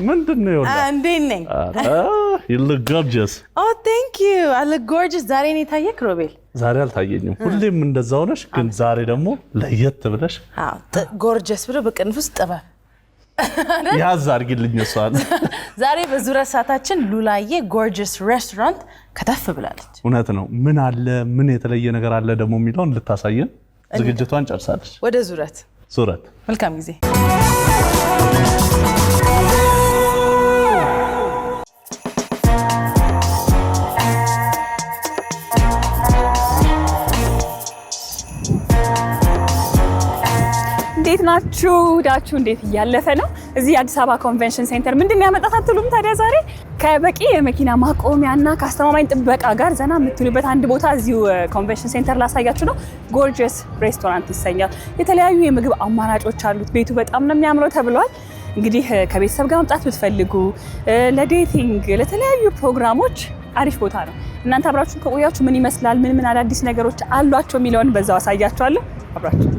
ምንድነው ይወላ እንዴነኝ you look gorgeous oh thank you I look gorgeous ዛሬ ነው ታየክ ሮቤል ዛሬ አልታየኝም ሁሌም እንደዛው ነሽ ግን ዛሬ ደግሞ ለየት ብለሽ gorgeous ብሎ በቅንፍስ ጠባብ ያዝ አርግልኝ እሷን ዛሬ በዙራ ሰዓታችን ሉላዬ gorgeous restaurant ከተፍ ብላለች እውነት ነው ምን አለ ምን የተለየ ነገር አለ ደግሞ የሚለውን ልታሳየን ዝግጅቷን ጨርሳለች ወደ ዙረት መልካም ጊዜ እንዴት ናችሁ ዳችሁ እንዴት ያለፈ ነው እዚህ አዲስ አበባ ኮንቬንሽን ሴንተር ምንድነው ያመጣታችሁም ታዲያ ዛሬ ከበቂ የመኪና ማቆሚያና ካስተማማኝ ጥበቃ ጋር ዘና የምትሉበት አንድ ቦታ እዚሁ ኮንቬንሽን ሴንተር ላሳያችሁ ነው ጎርጂየስ ሬስቶራንት ይሰኛል የተለያዩ የምግብ አማራጮች አሉት ቤቱ በጣም ነው የሚያምረው ተብሏል እንግዲህ ከቤተሰብ ጋር መምጣት ብትፈልጉ ለዴቲንግ ለተለያዩ ፕሮግራሞች አሪፍ ቦታ ነው እናንተ አብራችሁ ከቆያችሁ ምን ይመስላል ምን አዳዲስ ነገሮች አሏቸው የሚለውን በዛው አሳያችኋለሁ አብራችሁ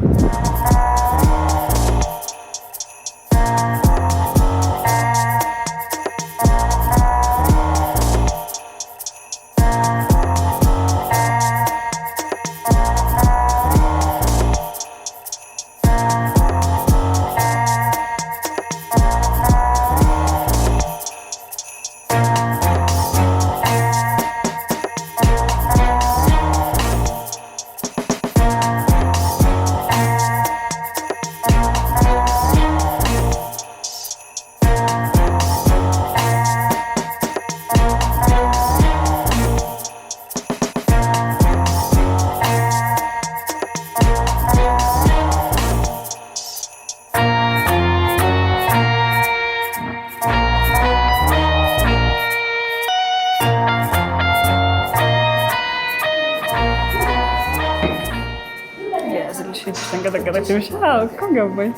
Kom gabay.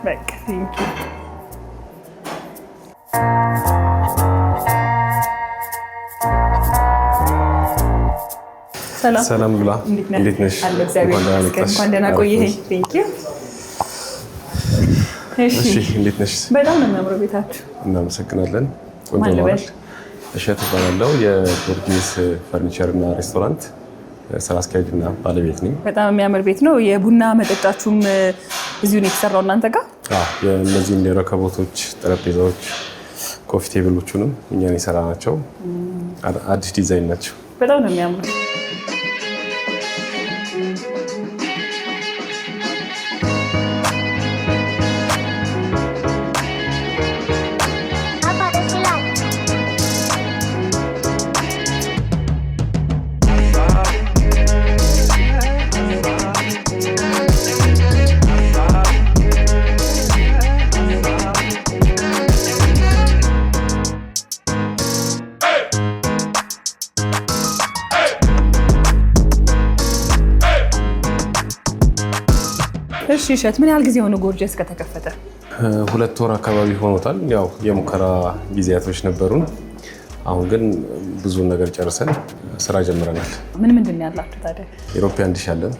Back, thank you. ሰላም ብላ እንዴት ነሽ? እንኳን ደህና ቆየህ። Thank you. እሺ እንዴት ነሽ? በጣም ነው የሚያምረው ቤታችሁ። እናመሰግናለን። ቆንጆ ነው። እሸት ባላለው የጎርጂየስ ፈርኒቸር እና ሬስቶራንት ስራ አስኪያጅና ባለቤት ነኝ። በጣም የሚያምር ቤት ነው። የቡና መጠጣችሁም እዚሁ ነው የተሰራው እናንተ ጋር? የእነዚህ ረከቦቶች፣ ጠረጴዛዎች፣ ኮፊ ቴብሎቹንም እኛን የሰራናቸው አዲስ ዲዛይን ናቸው። በጣም ነው የሚያምረው። እሺ እሸት ምን ያህል ጊዜ ሆነ ጎርጂየስ ከተከፈተ? 2 ወር አካባቢ ሆኖታል። ያው የሙከራ ጊዜያቶች ነበሩን። አሁን ግን ብዙ ነገር ጨርሰን ስራ ጀምረናል። ምንድን ነው ያላችሁ ታዲያ? ኢሮፒያን ዲሽ አለን።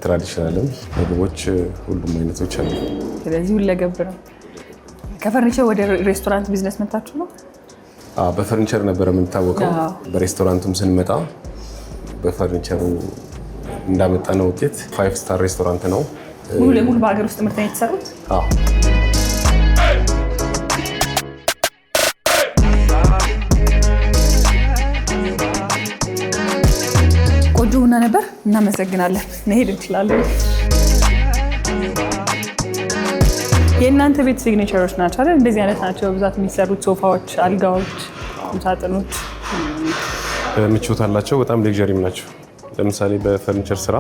ትራዲሽናልም ምግቦች ሁሉም አይነቶች አሉ። ስለዚህ ሁለገብ ነው። ከፈርኒቸር ወደ ሬስቶራንት ቢዝነስ መጣችሁ ነው? በፈርኒቸር ነበር የምንታወቀው። በሬስቶራንቱም ስንመጣ በፈርኒቸሩ እንዳመጣነው ውጤት 5 ስታር ሬስቶራንት ነው። ሙሉ ለሙሉ በአገር ውስጥ ምርት ነው የተሰሩት? ቆንጆ ቡና ነበር። እናመሰግናለን። መሄድ እንችላለን። የእናንተ ቤት ሲግኔቸሮች ናቸው አይደል? እንደዚህ አይነት ናቸው በብዛት የሚሰሩት ሶፋዎች፣ አልጋዎች፣ ሳጥኖች። ምቾት አላቸው። በጣም ሌክዠሪም ናቸው። ለምሳሌ በፈርኒቸር ስራ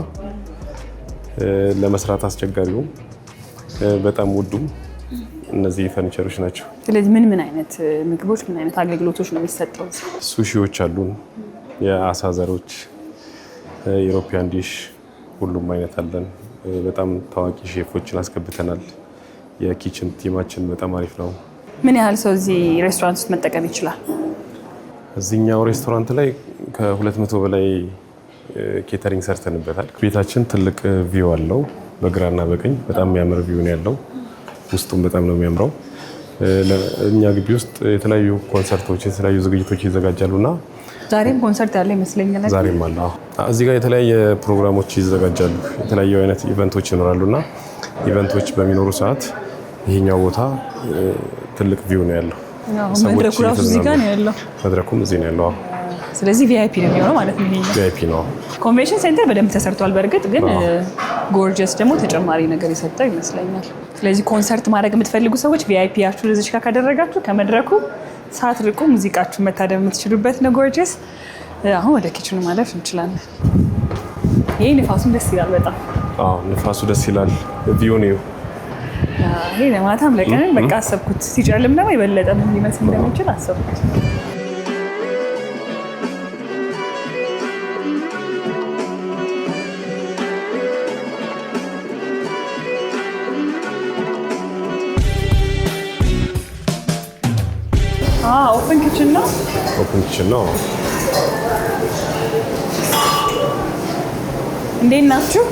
ለመስራት አስቸጋሪው በጣም ውዱም እነዚህ ፈርኒቸሮች ናቸው። ስለዚህ ምን አይነት ምግቦች ምን አይነት አገልግሎቶች ነው የሚሰጠው? ሱሺዎች አሉን፣ የአሳ ዘሮች፣ ዩሮፒያን ዲሽ ሁሉም አይነት አለን። በጣም ታዋቂ ሼፎችን አስገብተናል። የኪችን ቲማችን በጣም አሪፍ ነው። ምን ያህል ሰው እዚህ ሬስቶራንት ውስጥ መጠቀም ይችላል? እዚህኛው ሬስቶራንት ላይ ከ200 በላይ ኬተሪንግ ሰርተንበታል። ቤታችን ትልቅ ቪው አለው፣ በግራና በቀኝ በጣም የሚያምር ቪው ነው ያለው። ውስጡም በጣም ነው የሚያምረው። እኛ ግቢ ውስጥ የተለያዩ ኮንሰርቶች፣ የተለያዩ ዝግጅቶች ይዘጋጃሉና ዛሬም ኮንሰርት ያለ ይመስለኛል። ዛሬም አለ። እዚህ ጋር የተለያየ ፕሮግራሞች ይዘጋጃሉ። የተለያዩ አይነት ኢቨንቶች ይኖራሉና ኢቨንቶች በሚኖሩ ሰዓት ይሄኛው ቦታ ትልቅ ቪው ነው ያለው። መድረኩ ራሱ እዚህ ጋር ነው ያለው። መድረኩም እዚህ ነው ያለው። ስለዚህ ቪአይፒ ነው የሚሆነው ማለት ነው። ይሄኛው ቪአይፒ ነው። ኮንቬንሽን ሴንተር በደንብ ተሰርቷል። በእርግጥ ግን ጎርጀስ ደግሞ ተጨማሪ ነገር የሰጠው ይመስለኛል። ስለዚህ ኮንሰርት ማድረግ የምትፈልጉ ሰዎች ቪአይፒያችሁ እዚህ ጋር ካደረጋችሁ ከመድረኩ ሳትርቁ ሙዚቃችሁን መታደም የምትችሉበት ነው ጎርጀስ። አሁን ወደ ኪችኑ ማለፍ እንችላለን። ይሄ ንፋሱም ደስ ይላል በጣም። አዎ ንፋሱ ደስ ይላል። ቪው ነው ይሄ ለማታም ለቀንም በቃ አሰብኩት። ሲጨልም ደግሞ የበለጠ ምን ሊመስል እንደሚችል አሰብኩት። ኦፕን ኪችን ነው። ኦፕን ኪችን ነው። እንዴት ናችሁ?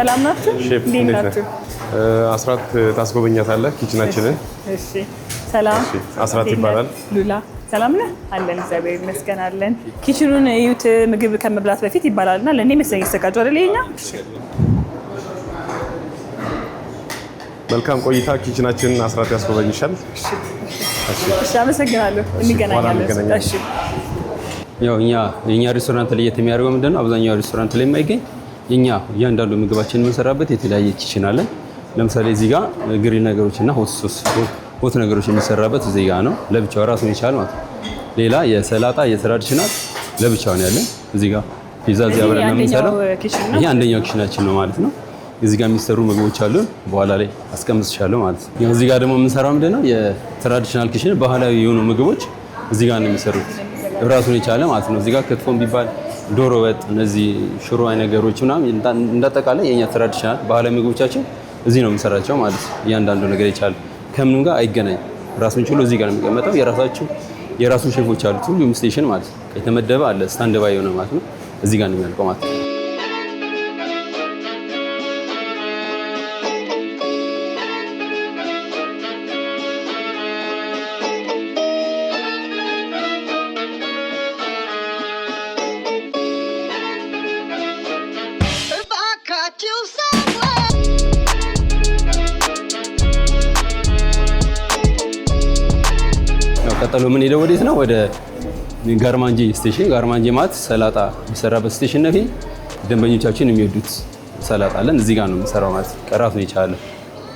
ሰላም ናችሁ? እንዴት ናችሁ? አስራት ታስጎበኛታለህ ኪችናችንን? እሺ ሰላም። አስራት ይባላል። ሉላ ሰላም ነህ? አለን እግዚአብሔር ይመስገን አለን። ኪችኑን እዩት። ምግብ ከመብላት በፊት ይባላልና ለእኔ መሰለኝ የተዘጋጀው አይደል? ይሄኛ መልካም ቆይታ። ኪችናችንን አስራት ያስጎበኝሻል። እሺ አመሰግናለሁ። እንገናኛለን። እሺ ያው የኛ ሬስቶራንት ላይ የሚያደርገው ምንድነው? አብዛኛው ሬስቶራንት ላይ የማይገኝ የኛ እያንዳንዱ ምግባችንን የምንሰራበት የተለያየ ኪችን አለን። ለምሳሌ እዚህ ጋር ግሪል ነገሮችና ሆት ነገሮች የሚሰራበት እዚህ ጋር ነው፣ ለብቻው ራሱን ይቻላል ማለት ነው። ሌላ የሰላጣ የትራዲሽናል ለብቻው ነው ያለን። እዚህ ጋር ፒዛ እዚህ አብረን ነው የምንሰራው። ይሄ አንደኛው ኪችናችን ነው ማለት ነው። እዚህ ጋር የሚሰሩ ምግቦች አሉን፣ በኋላ ላይ አስቀምጥሻለሁ ማለት ነው። ያው እዚህ ጋር ደግሞ የምንሰራው ምንድነው? የትራዲሽናል ኪችን ባህላዊ የሆኑ ምግቦች እዚህ ጋር ነው የሚሰሩት፣ ራሱን የቻለ ማለት ነው። እዚህ ጋር ክትፎም ቢባል ዶሮ ወጥ፣ እነዚህ ሽሮ አይነት ነገሮች ምናምን እንዳጠቃላይ የኛ ትራዲሽናል ባህላዊ ምግቦቻችን እዚህ ነው የምንሰራቸው ማለት ነው። እያንዳንዱ ነገር የቻለ ከምንም ጋር አይገናኝም። ራሱን ችሎ እዚህ ጋር ነው የሚቀመጠው። የራሱ ሼፎች አሉት፣ ሁሉም ስቴሽን ማለት ነው የተመደበ አለ፣ ስታንድ ባይ የሆነ ማለት ነው። እዚህ ጋር ነው የሚያልቀው ማለት ነው። ቀጥሎ ምን ሄደው ወዴት ነው? ወደ ጋርማንጂ ስቴሽን። ጋርማንጂ ማለት ሰላጣ የሚሰራበት ስቴሽን ነው። ደንበኞቻችን የሚወዱት ሰላጣ አለን እዚህ ጋር ነው የምንሰራው ማለት ነው። ራሱን የቻለ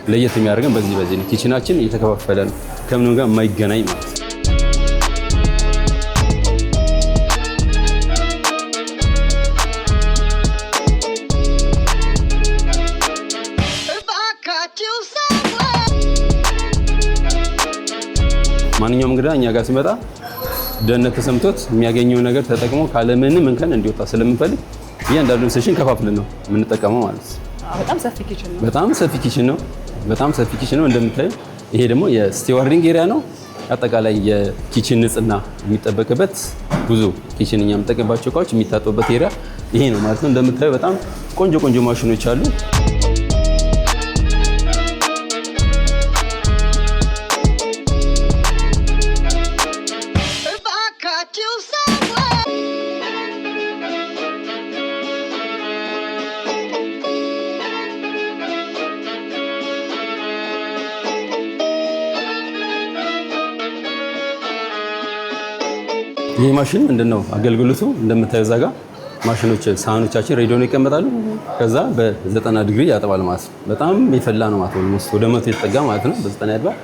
ለየት የሚያደርገን በዚህ ነው። ኪችናችን እየተከፋፈለ ነው፣ ከምንም ጋር የማይገናኝ ማለት ነው። ማንኛውም እንግዳ እኛ ጋር ሲመጣ ደህንነት ተሰምቶት የሚያገኘው ነገር ተጠቅሞ ካለምንም እንከን እንዲወጣ ስለምንፈልግ እያንዳንዱን ሴሽን ከፋፍለን ነው የምንጠቀመው ማለት ነው። በጣም ሰፊ ኪችን ነው። በጣም ሰፊ ኪችን ነው እንደምታዩ። ይሄ ደግሞ የስቲዋርዲንግ ኤሪያ ነው። አጠቃላይ የኪችን ንጽህና የሚጠበቅበት ብዙ ኪችን እኛ የምንጠቀምባቸው እቃዎች የሚታጠቡበት ኤሪያ ይሄ ነው ማለት ነው። እንደምታዩ በጣም ቆንጆ ማሽኖች አሉ። ይሄ ማሽን ምንድነው አገልግሎቱ? እንደምታየው እዛ ጋር ማሽኖች ሳህኖቻችን ሬዲዮ ነው ይቀመጣሉ። ከዛ በ90 ዲግሪ ያጠባል ማለት ነው። በጣም የፈላ ነው ማለት ነው። ወደ 100 የተጠጋ ማለት ነው በ90 ያጥባል።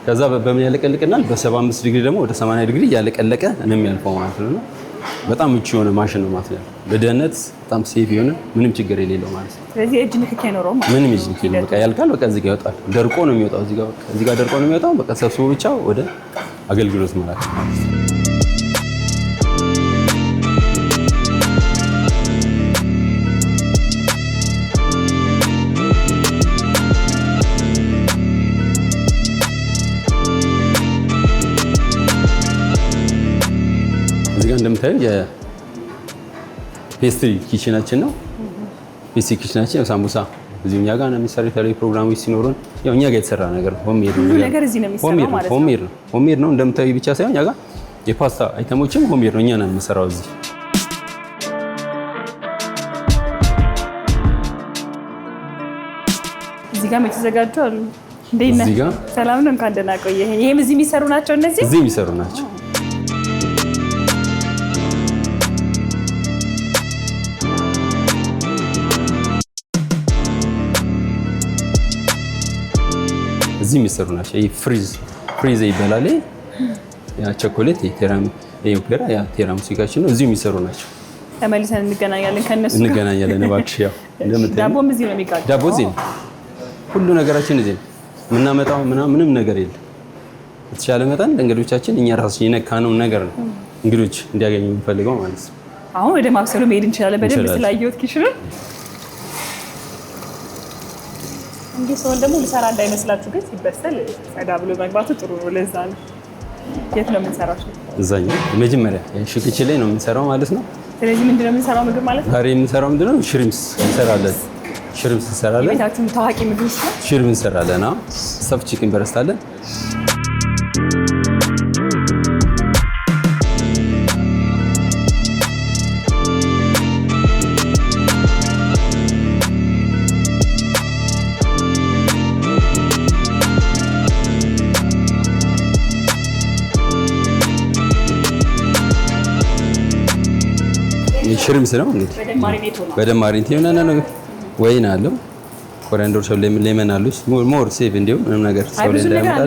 ከዛ በምን ያለቀልቅናል? በ75 ዲግሪ ደግሞ ወደ 80 ዲግሪ ያለቀለቀ ነው የሚያልፈው ማለት ነው። በጣም ምቹ የሆነ ማሽን ነው ማለት ነው። በደህንነት በጣም ሴፍ የሆነ ምንም ችግር የሌለው ማለት ነው። ስለዚህ እጅ ንክኪ አይኖረውም ማለት ነው። ምንም እጅ ንክኪ በቃ ያልቃል። በቃ እዚህ ጋር ይወጣል። ደርቆ ነው የሚወጣው። እዚህ ጋር ደርቆ ነው የሚወጣው። በቃ ሰብስቦ ብቻ ወደ አገልግሎት ማለት ነው። እንደምታዩ የፔስትሪ ኪችናችን ነው። ፔስትሪ ኪችናችን ሳምቡሳ እዚህ እኛ ጋር ነው የሚሰራው። የተለያዩ ፕሮግራሞች ሲኖሩን ያው እኛ ጋር የተሰራ ነገር ነው። ሆምሜድ ነው ነገር እዚህ ነው የሚሰራው ማለት ነው። ሆምሜድ ነው እንደምታዩ ብቻ ሳይሆን እኛ ጋር የፓስታ አይተሞችም ሆምሜድ ነው። እኛ ነን የምንሰራው እዚህ። እዚህ ጋር የተዘጋጁ አሉ። እንዴት ነህ? ሰላም ነው። እንኳን ደህና ቆየህ። ይሄም እዚህ የሚሰሩ ናቸው። እነዚህ እዚህ የሚሰሩ ናቸው። እዚህ የሚሰሩ ናቸው። ይሄ ፍሪዝ ይባላል። ያ ቾኮሌት ኦፔራ ያ ቲራሚሱካችን ነው። እዚህ የሚሰሩ ናቸው። ተመልሰን እንገናኛለን ከነሱ እንገናኛለን። እባክሽ ያው እንደምታየው ዳቦም እዚህ ነው የሚጋገረው። ዳቦ እዚህ ነው። ሁሉ ነገራችን እዚህ ነው። የምናመጣው ምንም ነገር የለም። በተቻለ መጠን ለእንግዶቻችን እኛ ራሳችን የነካነው ነገር ነው እንግዶች እንዲያገኙ የምንፈልገው ማለት ነው። አሁን ወደ ማብሰሉ መሄድ እንችላለን። በደንብ ስላየሁት ኪችኑን እንዴ ሰው ደግሞ ልሰራ እንዳይመስላችሁ ግን ሲበሰል ጸዳ ብሎ መግባቱ ጥሩ ነው። ለዛ ነው። የት ነው የምንሰራው? እዛኛው መጀመሪያ ኪችን ላይ ነው የምንሰራው ማለት ነው። ስለዚህ ምንድን ነው የምንሰራው ምግብ ማለት ነው? ዛሬ የምንሰራው ምንድን ነው? ሽሪምስ እንሰራለን። የቤታችን ታዋቂ ምግብ ነው። ሽሪምስ እንሰራለን። ስተፍ ቺክን ብረስት አለን። ሽሪምስ ነው እንግዲህ በደንብ ማሪኔት ነው። ወይን አለው ኮሪያንደር ሰው ሌመን አለው ሞር ሴቭ እንዲሁም ምንም ነገር ሰው ላይ እንዳይመጣ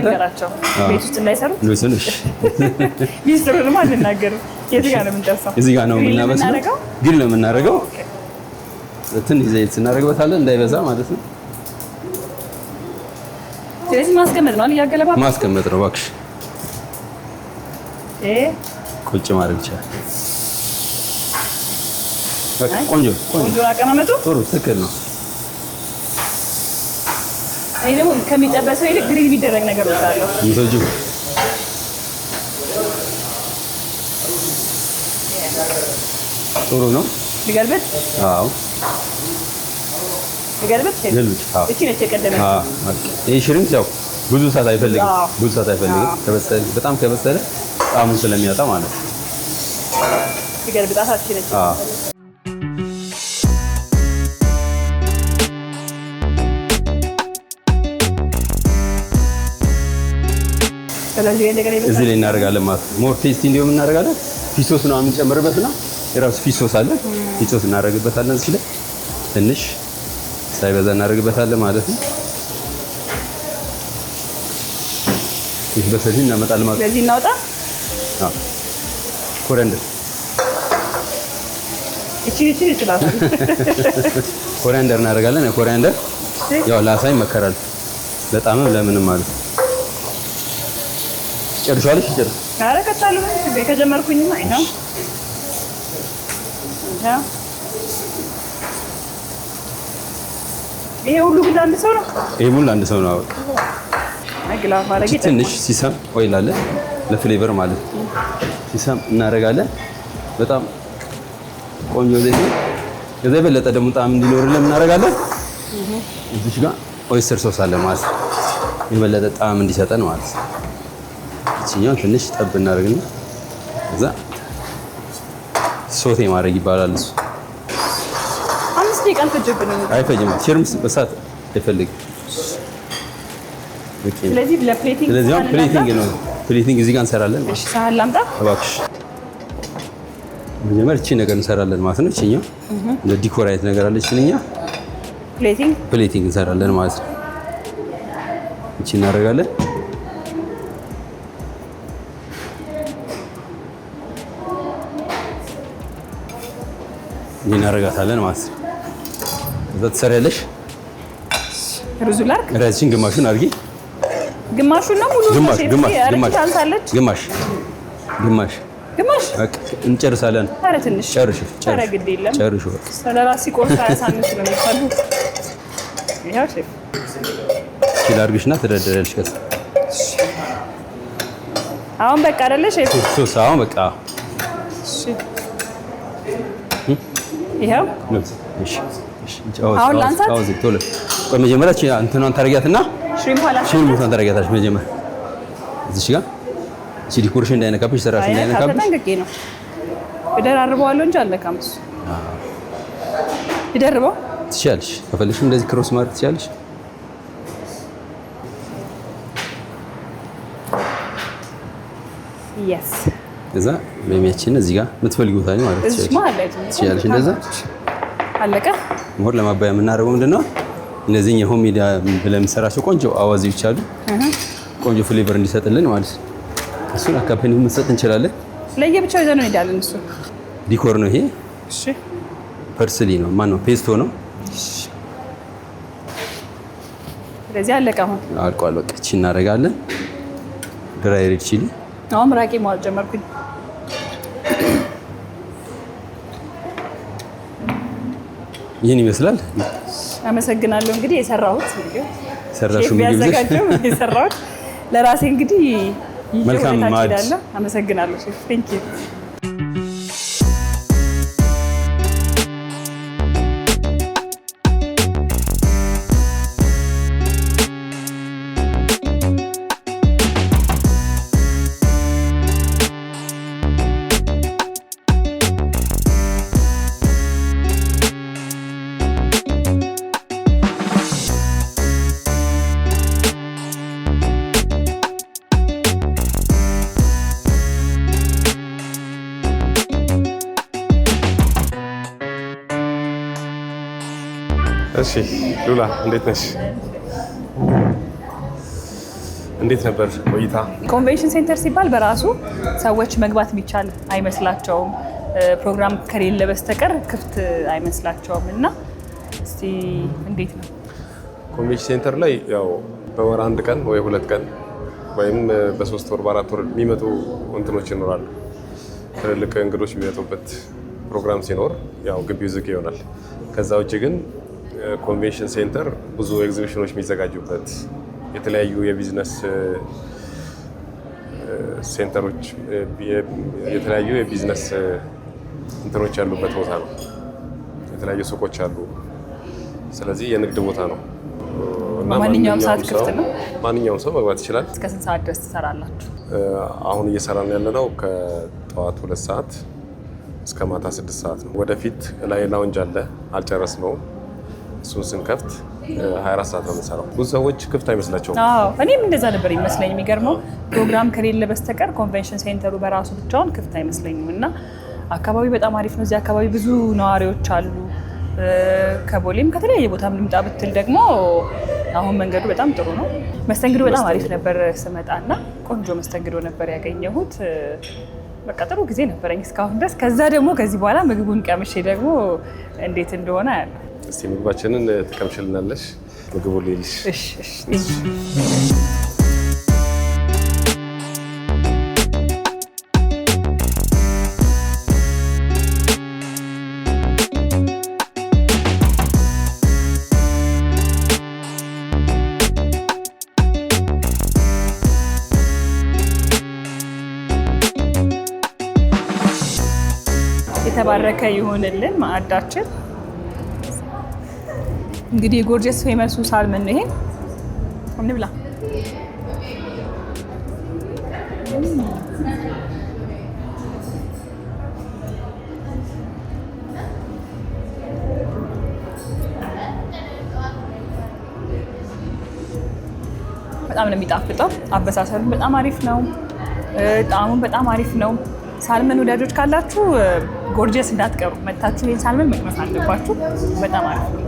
ቤት ውስጥ እንዳይሰሩ ልውስንሽ ሚስጥሩን አልናገርም። የት ጋር ነው የምንጠብሰው? እዚህ ጋር ነው የምናበስለው። ግን ነው የምናደርገው ትንሽ ዘይት ስናደርግበታለን እንዳይበዛ ማለት ነው። ስለዚህ ማስቀመጥ ነው እያገለባበጥ ማስቀመጥ ነው እባክሽ። ቁጭ ማድረግ ይቻላል። ቆንጆ አቀማመጡ ጥሩ ትክክል ነው። እኔ ደግሞ ከሚጠበሰው ይልቅ ግሪል የሚደረግ ነገር ወጣለሁ። ምንቶጁ ጥሩ ነው። ሊገልበት? አዎ ሊገልበት? ገልብጥ። አዎ እቺ ነች የቀደመች። ይሄ ሽሪምፕ ያው ብዙ ሰዓት አይፈልግም። ከበሰለ በጣም ከበሰለ ጣዕሙን ስለሚያጣ ማለት ነው። ሊገልብጣት አትችልም። አዎ እዚህ ላይ እናደርጋለን ማለት ነው። ሞር ቴስቲ እንዲሆን እናደርጋለን። ፊሶስ ነው የምንጨምርበትና የራሱ ፊሶስ አለ። ፊሶስ እናደርግበታለን። እዚህ ላይ ትንሽ ሳይበዛ እናደርግበታለን ማለት ነው። ይህ በሰፊ እናመጣለን ማለት ነው። ስለዚህ እናውጣ። አዎ ኮሪያንደር እቺ ይችላል። ኮሪያንደር እናደርጋለን። ኮሪያንደር ያው ላሳይ መከራል በጣም ለምንም ማለት ነው። ጨርሻለሽ? ጨርሽ? ኧረ ቀጣሉ ከጀመርኩኝማ አይደል? ይሄ ሁሉ ግን አንድ ሰው ነው። ይሄ ሁሉ አንድ ሰው ነው። ግላፍ አረጋግጥ። ትንሽ ሲሰም ኦይል አለ ለፍሌቨር ማለት ነው። ሲሰም እናደርጋለን። በጣም ቆንጆ ዘይት ነው። ከዛ የበለጠ ደግሞ ጣዕም እንዲኖርልን እናደርጋለን። እዚህ ጋር ኦይስተር ሶስ አለ ማለት ነው። የበለጠ ጣዕም እንዲሰጠን ማለት ነው። እቺኛው ትንሽ ጠብ እናደርግና ከዛ ሶቴ ማድረግ ይባላል። እሱ 5 ደቂቃ አልፈጀብንም። አይፈጅም። ሽሪምፕ በሳት አይፈልግም። ስለዚህ ለፕሌቲንግ ፕሌቲንግ ነው። ፕሌቲንግ እዚህ ጋር እንሰራለን። እሺ፣ ሳህን ላምጣ እባክሽ። መጀመሪያ እቺ ነገር እንሰራለን ማለት ነው። እቺኛው እንደ ዲኮር አይነት ነገር አለች። እኛ ፕሌቲንግ እንሰራለን ማለት ነው። እቺ እናደርጋለን። ይሄን እናደርጋታለን ማለት ነው። እዛ ትሰሪያለሽ። ሩዙ ላርክ ራስሽን ግማሹን አድርጊ። ግማሹን ነው ሙሉ ግማሽ በቃ እንጨርሳለን። ኧረ ትንሽ ጨርሽ ግድ የለም ጨርሽ። ስለራሲ ቆርሳ ያሳንስ ነው የሚባለው። ይሄው ሼፍ ኪሎ አድርግሽና ትደረደረልሽ። ከዛ አሁን በቃ አይደለ ሼፍ? ሶስ አሁን በቃ እሺ። ይሄው እሺ። አሁን ላንሳት። ቶሎ ቆይ መጀመሪያ እንትኗን ታረጊያትና ሽሪምፑን ታረጊያታሽ መጀመሪያ እዚህ ጋር እቺ ዲኮሬሽን እንዳይነካብሽ ሰራሽ እንዳይነካብሽ ተጠንቅቄ ነው እደራርበዋለሁ እንጂ አልነካም። እሱ ይደርበው ትችያለሽ። ከፈለግሽም እንደዚህ ክሮስ ማድረግ ትችያለሽ። yes እዛ ለሚያችን እዚህ ጋር የምትፈልጊው ታዲያ ማለት ትችያለሽ። እንደዛ አለቀ። ሞር ለማባያ የምናደርገው ምንድነው እነዚህ የሆም ሚዲያ ብለን የምንሰራቸው ቆንጆ አዋዜዎች አሉ። ቆንጆ ፍሌቨር እንዲሰጥልን ማለት ነው። እሱን አካምፓኒ መስጠት እንችላለን። ለየብቻው ይዘን ነው እንሄዳለን። እሱ ዲኮር ነው ይሄ። እሺ ፐርስሊ ነው ማነው ፔስቶ ነው። ስለዚህ አለቀ። አሁን አልቋል። በቃ እቺ እናደርጋለን። ድራይ ሬድ ቺሊ አሁን ምራቄ ማዋል ጀመርኩኝ። ይህን ይመስላል። አመሰግናለሁ። እንግዲህ የሰራሁት ሰራሽው ምግብ የሰራሁት ለራሴ እንግዲህ መልካም ማዕድ። አመሰግናለሁ ሼፍ። ቴንክ ዩ። እሺ ሉላ እንዴት ነሽ? እንዴት ነበር ቆይታ? ኮንቬንሽን ሴንተር ሲባል በራሱ ሰዎች መግባት የሚቻል አይመስላቸውም። ፕሮግራም ከሌለ በስተቀር ክፍት አይመስላቸውም። እና እስቲ እንዴት ነው ኮንቬንሽን ሴንተር ላይ ያው በወር አንድ ቀን ወይ ሁለት ቀን ወይም በሶስት ወር በአራት ወር የሚመጡ እንትኖች ይኖራሉ። ትልልቅ እንግዶች የሚመጡበት ፕሮግራም ሲኖር ያው ግቢው ዝግ ይሆናል። ከዛ ውጭ ግን ኮንቬንሽን ሴንተር ብዙ ኤግዚቢሽኖች የሚዘጋጁበት የተለያዩ የቢዝነስ ሴንተሮች የተለያዩ የቢዝነስ እንትኖች ያሉበት ቦታ ነው። የተለያዩ ሱቆች አሉ። ስለዚህ የንግድ ቦታ ነው እና ማንኛውም ሰዓት ክፍት ነው። ማንኛውም ሰው መግባት ይችላል። እስከ ስንት ሰዓት ድረስ ትሰራላችሁ? አሁን እየሰራን ያለነው ከጠዋት 2 ሰዓት እስከ ማታ 6 ሰዓት ነው። ወደፊት ላይ ላውንጅ አለ፣ አልጨረስነውም። እሱን ስንከፍት 24 ሰዓት ነው የምንሰራው። ብዙ ሰዎች ክፍት አይመስላቸውም። እኔም እንደዛ ነበር ይመስለኝ። የሚገርመው ፕሮግራም ከሌለ በስተቀር ኮንቬንሽን ሴንተሩ በራሱ ብቻውን ክፍት አይመስለኝም። እና አካባቢ በጣም አሪፍ ነው። እዚህ አካባቢ ብዙ ነዋሪዎች አሉ። ከቦሌም ከተለያየ ቦታም ልምጣ ብትል ደግሞ አሁን መንገዱ በጣም ጥሩ ነው። መስተንግዶ በጣም አሪፍ ነበር። ስመጣና ቆንጆ መስተንግዶ ነበር ያገኘሁት። በቃ ጥሩ ጊዜ ነበረኝ እስካሁን ድረስ። ከዛ ደግሞ ከዚህ በኋላ ምግቡን ቀምሼ ደግሞ እንዴት እንደሆነ ያለ እስቲ ምግባችንን ትቀምሽልናለሽ? ምግቡ ሌልሽ። የተባረከ ይሁንልን ማዕዳችን። እንግዲህ የጎርጀስ ፌመሱ ሳልመን ነው ይሄ። እንብላ። በጣም ነው የሚጣፍጠው። አበሳሰሉ በጣም አሪፍ ነው። ጣዕሙም በጣም አሪፍ ነው። ሳልመን ወዳጆች ካላችሁ ጎርጀስ እንዳትቀሩ፣ መታችሁ ይሄን ሳልመን መቅመስ አለባችሁ። በጣም አሪፍ ነው።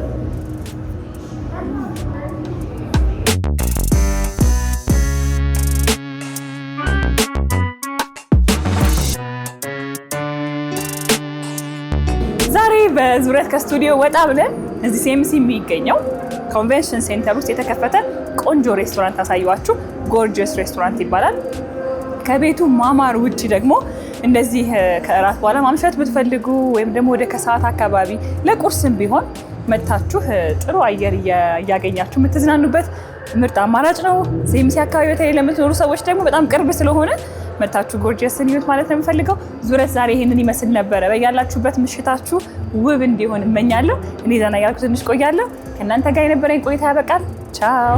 ዛሬ በዙረት ከስቱዲዮ ወጣ ብለን እዚህ ሲኤምሲ የሚገኘው ኮንቬንሽን ሴንተር ውስጥ የተከፈተ ቆንጆ ሬስቶራንት አሳየዋችሁ። ጎርጀስ ሬስቶራንት ይባላል። ከቤቱ ማማር ውጪ ደግሞ እንደዚህ ከእራት በኋላ ማምሸት ብትፈልጉ ወይም ደግሞ ወደ ከሰዓት አካባቢ ለቁርስም ቢሆን መታችሁ ጥሩ አየር እያገኛችሁ የምትዝናኑበት ምርጥ አማራጭ ነው። ሲኤምሲ አካባቢ በተለይ ለምትኖሩ ሰዎች ደግሞ በጣም ቅርብ ስለሆነ መታችሁ ጎርጀስን ይዩት ማለት ነው የምፈልገው። ዙረት ዛሬ ይሄንን ይመስል ነበረ። በያላችሁበት ምሽታችሁ ውብ እንዲሆን እመኛለሁ። እኔ ዛና ያልኩ ትንሽ ቆያለሁ። ከእናንተ ጋር የነበረኝ ቆይታ ያበቃል። ቻው